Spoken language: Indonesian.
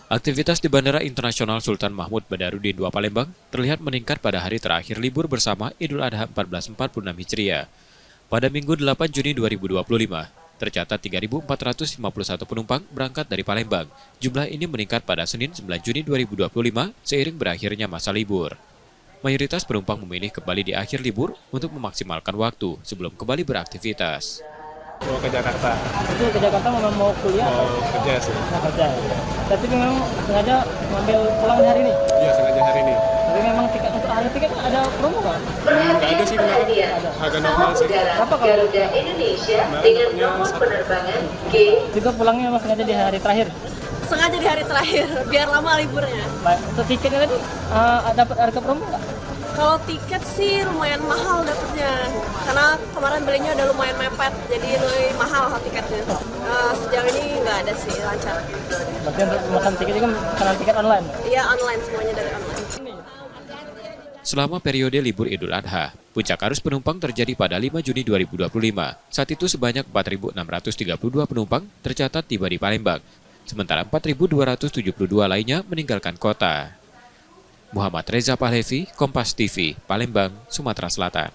Aktivitas di Bandara Internasional Sultan Mahmud Badarudin II Palembang terlihat meningkat pada hari terakhir libur bersama Idul Adha 1446 Hijriah. Pada Minggu 8 Juni 2025, tercatat 3.451 penumpang berangkat dari Palembang. Jumlah ini meningkat pada Senin 9 Juni 2025 seiring berakhirnya masa libur. Mayoritas penumpang memilih kembali di akhir libur untuk memaksimalkan waktu sebelum kembali beraktivitas. Mau ke Jakarta. Itu ke Jakarta memang mau kuliah atau Mau kerja sih. mau kerja? Tapi memang sengaja mengambil pulang hari ini. Iya, sengaja hari ini. Tapi memang tiket untuk hari tiket ada promo kan? Nggak ada sih kemarin. Harga normal sih. Berapa kalau? Garuda Indonesia dengan nomor penerbangan G. Juga pulangnya memang sengaja di hari terakhir. Sengaja di hari terakhir biar lama liburnya. Baik, untuk tiketnya tadi dapat harga promo nggak? Kalau tiket sih lumayan mahal dapatnya karena kemarin belinya udah lumayan mepet jadi lebih mahal tiketnya. Sejauh ini nggak ada sih, lancar. Berarti untuk pemesan tiket juga karena tiket online. Iya, online, semuanya dari online. Selama periode libur Idul Adha, puncak arus penumpang terjadi pada 5 Juni 2025. Saat itu sebanyak 4.632 penumpang tercatat tiba di Palembang, sementara 4.272 lainnya meninggalkan kota. Muhammad Reza Pahlevi, Kompas TV, Palembang, Sumatera Selatan.